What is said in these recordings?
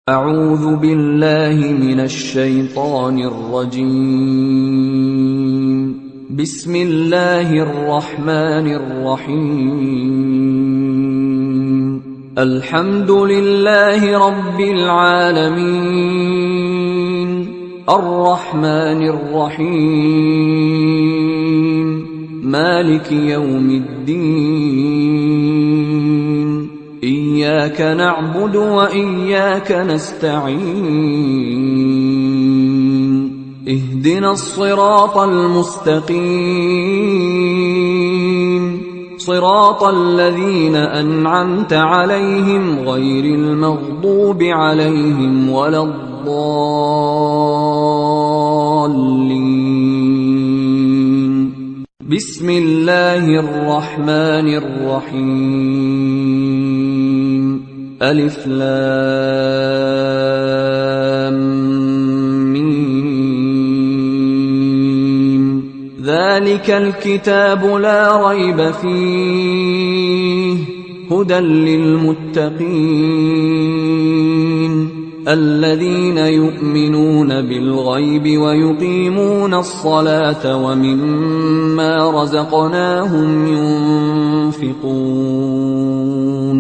أعوذ بالله من الشيطان الرجيم. بسم الله الرحمن الرحيم. الحمد لله رب العالمين، الرحمن الرحيم، مالك يوم الدين، إياك نعبد وإياك نستعين، اهدنا الصراط المستقيم، صراط الذين أنعمت عليهم غير المغضوب عليهم ولا الضالين. بسم الله الرحمن الرحيم. ألف لام ميم. ذلك الكتاب لا ريب فيه، هدى للمتقين الذين يؤمنون بالغيب ويقيمون الصلاة ومما رزقناهم ينفقون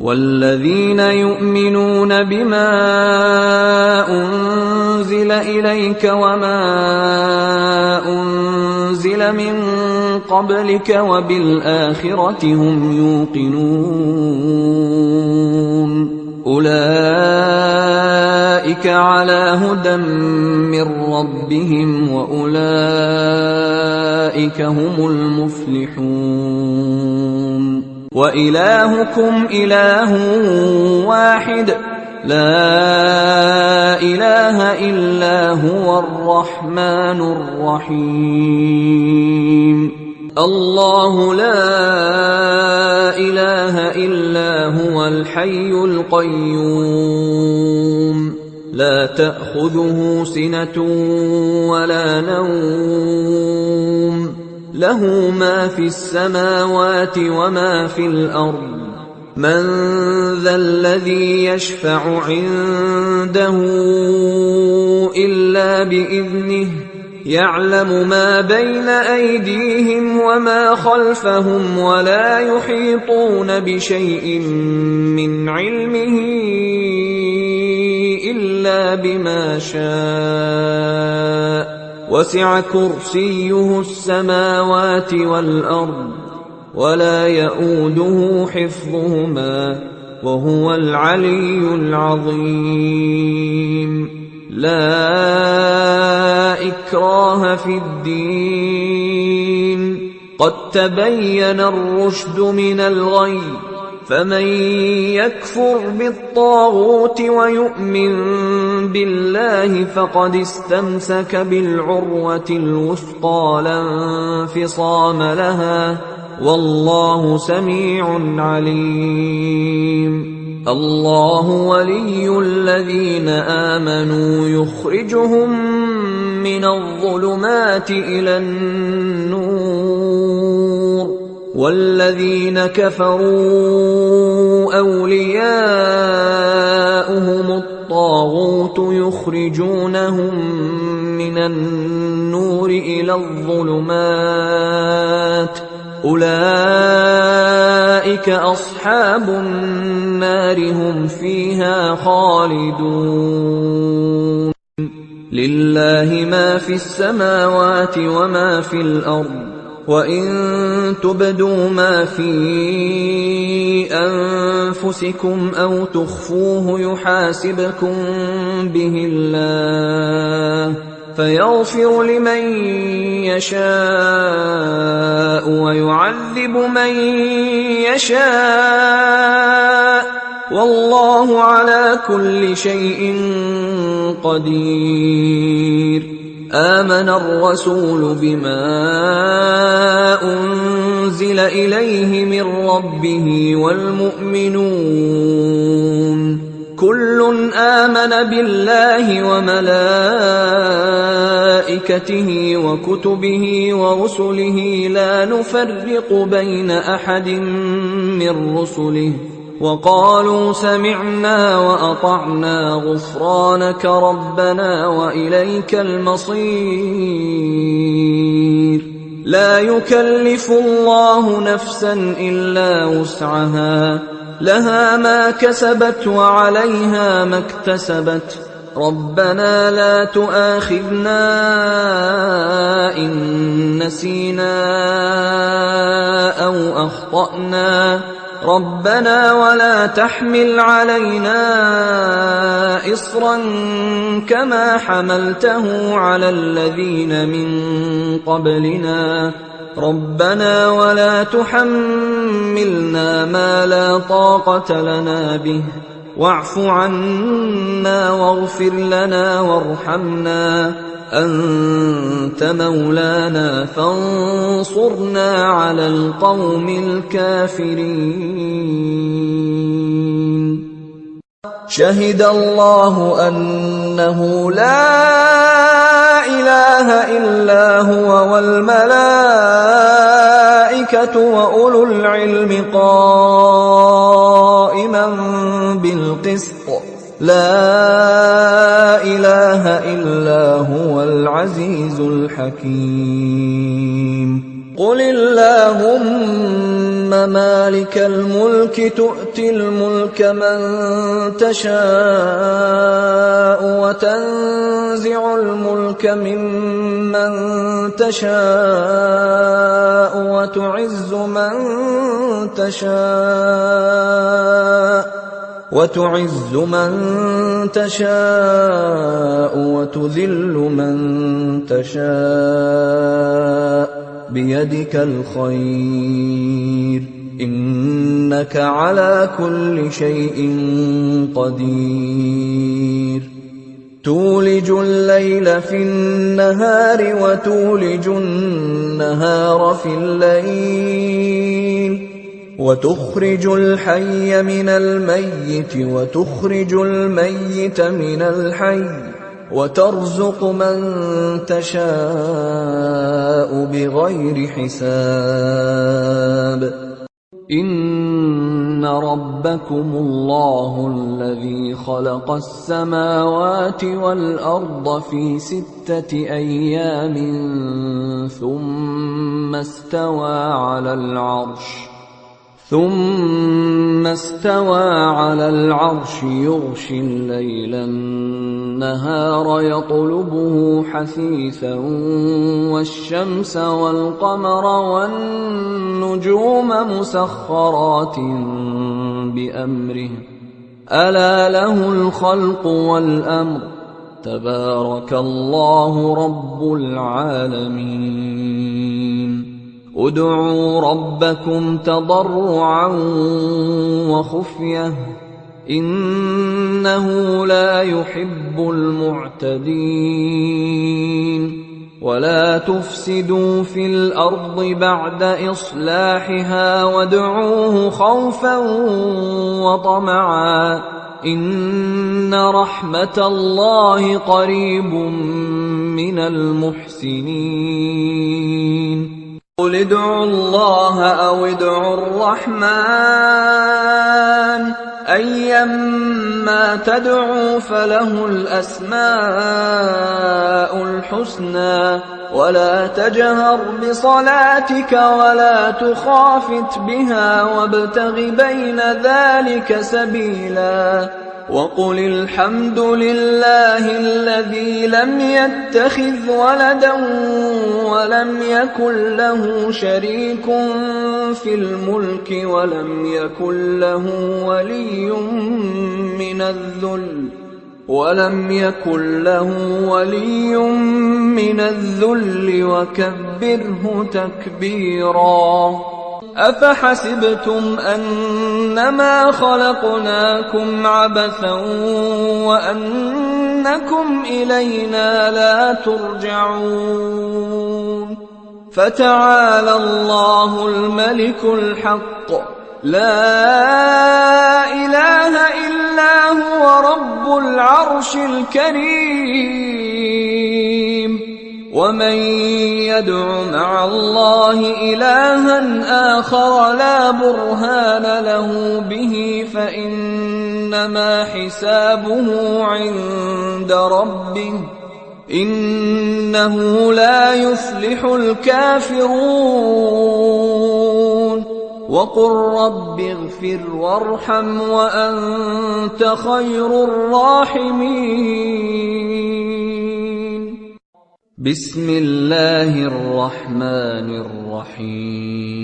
والذين يؤمنون بما أنزل إليك وما أنزل من قبلك وبالآخرة هم يوقنون أولئك على هدى من ربهم وأولئك هم المفلحون. وإلهكم إله واحد، لا إله إلا هو الرحمن الرحيم. الله لا إله إلا هو الحي القيوم، لا تأخذه سنة ولا نوم، له ما في السماوات وما في الأرض. من ذا الذي يشفع عنده إلا بإذنه، يعلم ما بين أيديهم وما خلفهم ولا يحيطون بشيء من علمه إلا بما شاء. وسع كرسيه السماوات والأرض ولا يئوده حفظهما وهو العلي العظيم. لا إكراه في الدين، قد تبين الرشد من الغي، فمن يكفر بالطاغوت ويؤمن بالله فقد استمسك بالعروة الوثقى لا انفصام لها، والله سميع عليم. الله ولي الذين آمنوا يخرجهم من الظلمات إلى النور، والذين كفروا أولياؤهم الطاغوت يخرجونهم من النور إلى الظلمات، أولئك أصحاب النار هم فيها خالدون. لله ما في السماوات وما في الأرض، وإن تبدوا ما في أنفسكم أو تخفوه يحاسبكم به الله، فيغفر لمن يشاء ويعذب من يشاء، والله على كل شيء قدير. آمن الرسول بما أنزل إليه من ربه والمؤمنون كل آمن بالله وملائكته وكتبه ورسله لا نفرق بين أحد من رسله وقالوا سمعنا وأطعنا غفرانك ربنا وإليك المصير لا يكلف الله نفسا إلا وسعها لها ما كسبت وعليها ما اكتسبت ربنا لا تؤاخذنا إن نسينا أو أخطأنا ربنا ولا تحمل علينا إصرا كما حملته على الذين من قبلنا ربنا ولا تحملنا ما لا طاقة لنا به واعف عنا واغفر لنا وارحمنا أنت مولانا فانصرنا على القوم الكافرين شهد الله أنه لا إله إلا هو والملائكة وأولو العلم قائما بالقسط لا إله إلا هو العزيز الحكيم قل اللهم مالك الملك تؤتي الملك من تشاء وتنزع الملك ممن تشاء وتعز من تشاء وتذل من تشاء بيدك الخير إنك على كل شيء قدير تولج الليل في النهار وتولج النهار في الليل وتخرج الحي من الميت وتخرج الميت من الحي وترزق من تشاء بغير حساب إن ربكم الله الذي خلق السماوات والأرض في 6 أيام ثم استوى على العرش يغشي الليل النهار يطلبه حثيثا والشمس والقمر والنجوم مسخرات بأمره ألا له الخلق والأمر تبارك الله رب العالمين ادعوا ربكم تضرعا وخفية إنه لا يحب المعتدين ولا تفسدوا في الأرض بعد إصلاحها وادعوه خوفا وطمعا إن رحمة الله قريب من المحسنين قل ادعوا الله أو ادعوا الرحمن أيما تدعوا فله الأسماء الحسنى ولا تجهر بصلاتك ولا تخافت بها وابتغ بين ذلك سبيلا وقل الحمد لله الذي لم يتخذ ولدا ولم يكن له شريك في الملك ولم يكن له ولي من الذل وكبره تكبيرا أفحسبتم أنما خلقناكم عبثا وأنكم إلينا لا ترجعون فتعالى الله الملك الحق لا إله إلا هو رب العرش الكريم ومن يدع مع الله إلها آخر لا برهان له به فإنما حسابه عند ربه إنه لا يفلح الكافرون وقل رب اغفر وارحم وأنت خير الراحمين. بسم الله الرحمن الرحيم.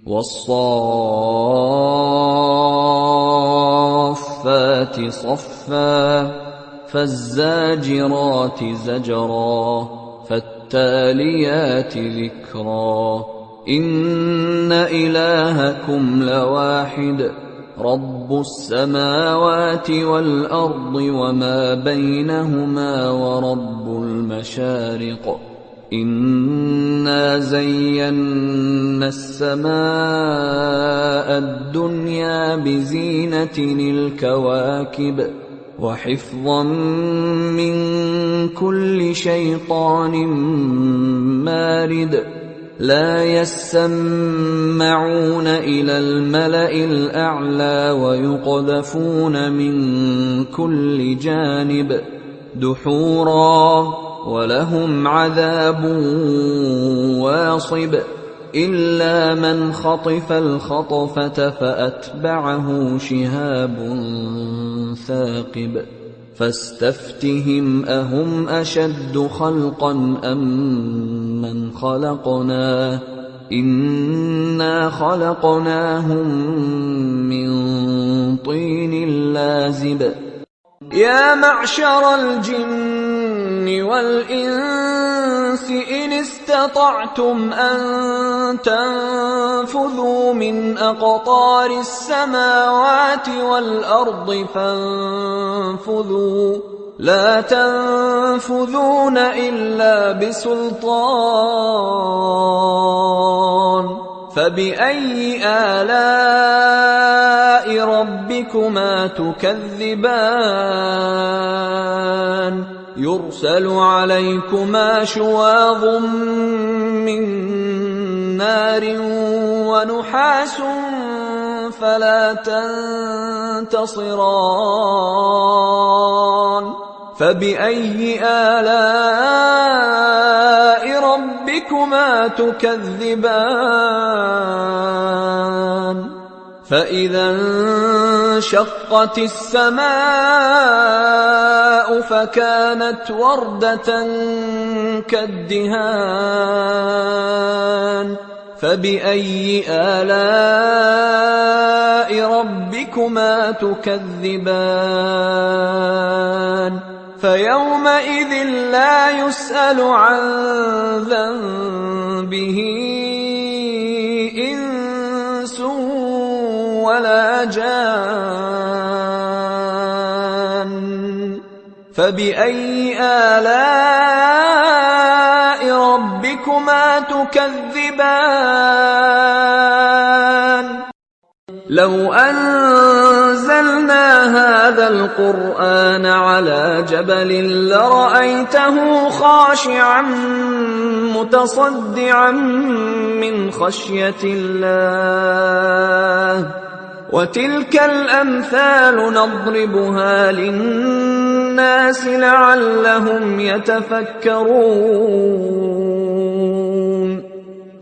والصافات صفا فالزاجرات زجرا فالتاليات ذكرا إن إلهكم لواحد رب السماوات والأرض وما بينهما ورب المشارق إنا زينا السماء الدنيا بزينة الكواكب وحفظا من كل شيطان مارد لا يسمعون إلى الملأ الأعلى ويقذفون من كل جانب دحورا ولهم عذاب واصب إلا من خطف الخطفة فأتبعه شهاب ثاقب فاستفتهم أهم أشد خلقا أم من خلقنا إنا خلقناهم من طين لازب يا معشر الجن والإنس إن استطعتم أن تنفذوا من أقطار السماوات والأرض فانفذوا لا تنفذون إلا بسلطان فبأي آلاء ربكما تكذبان يرسل عليكما شواظ من نار ونحاس فلا تنتصران فبأي آلاء ربكما تكذبان فإذا انشقت السماء فكانت وردة كالدهان فبأي آلاء ربكما تكذبان فيومئذ لا يسأل عن ذنبه إنس ولا جان فبأي آلاء ربكما تكذبان لو أنزلنا هذا القرآن على جبل لرأيته خاشعا متصدعا من خشية الله وتلك الأمثال نضربها للناس لعلهم يتفكرون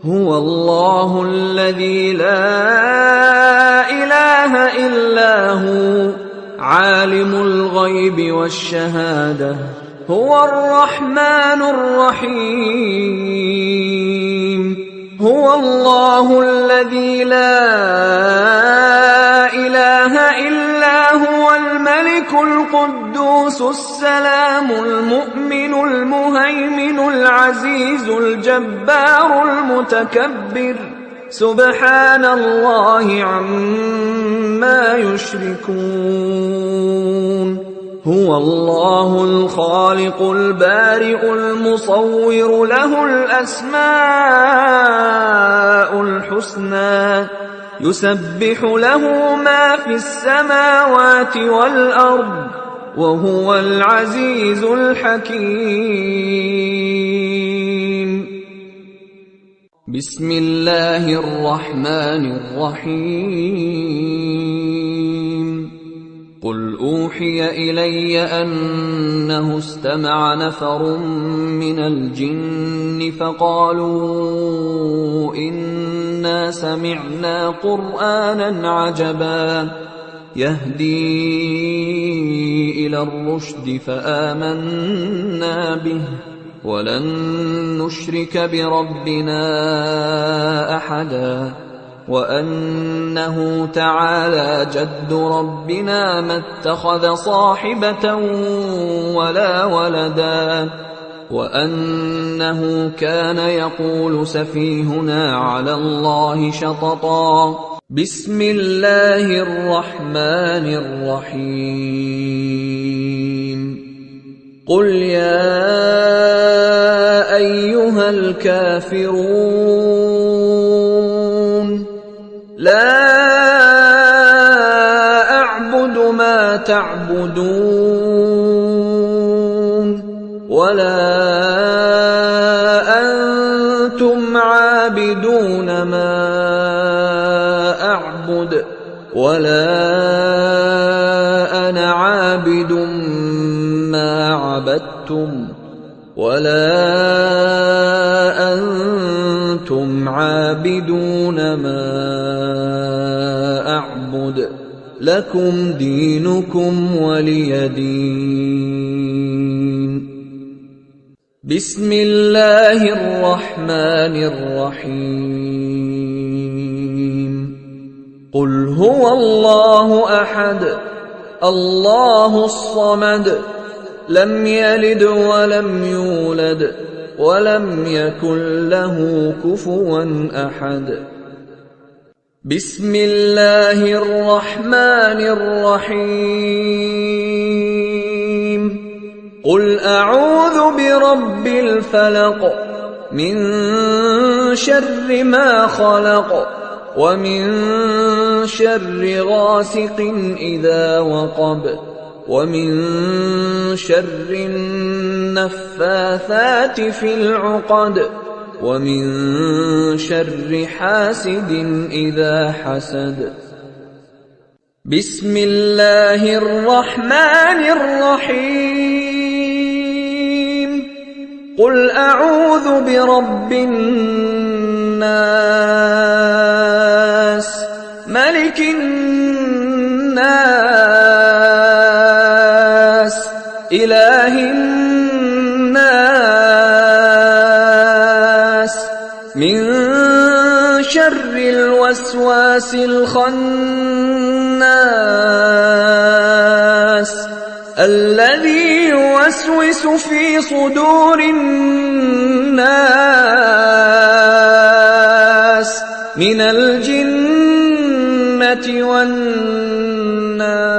هو الله الذي لا إله إلا هو عالم الغيب والشهادة هو الرحمن الرحيم هو الله الذي لا إله إلا هو الملك القدوس السلام المؤمن المهيمن العزيز الجبار المتكبر سبحان الله عما يشركون هو الله الخالق البارئ المصور له الأسماء الحسنى يسبح له ما في السماوات والأرض وهو العزيز الحكيم. بسم الله الرحمن الرحيم. قل أوحي إلي أنه استمع نفر من الجن فقالوا إنا سمعنا قرآنا عجبا يهدي إلى الرشد فآمنا به ولن نشرك بربنا أحدا وأنه تعالى جد ربنا ما اتخذ صاحبة ولا ولدا وأنه كان يقول سفيهنا على الله شططا. بسم الله الرحمن الرحيم. قل يا أيها الكافرون لا أعبد ما تعبدون ولا أنتم عابدون ما أعبد ولا أنا عابد ما عبدتم ولا أنتم عابدون ما أعبد لكم دينكم ولي دين. بسم الله الرحمن الرحيم. قل هو الله أحد الله الصمد لم يلد ولم يولد ولم يكن له كفوا أحد. بسم الله الرحمن الرحيم. قل أعوذ برب الفلق من شر ما خلق ومن شر غاسق إذا وقب ومن شر النفاثات في العقد ومن شر حاسد إذا حسد. بسم الله الرحمن الرحيم. قل أعوذ برب الناس ملك الناس إله الناس من شر الوسواس الخناس الذي يوسوس في صدور الناس من الجنة والناس.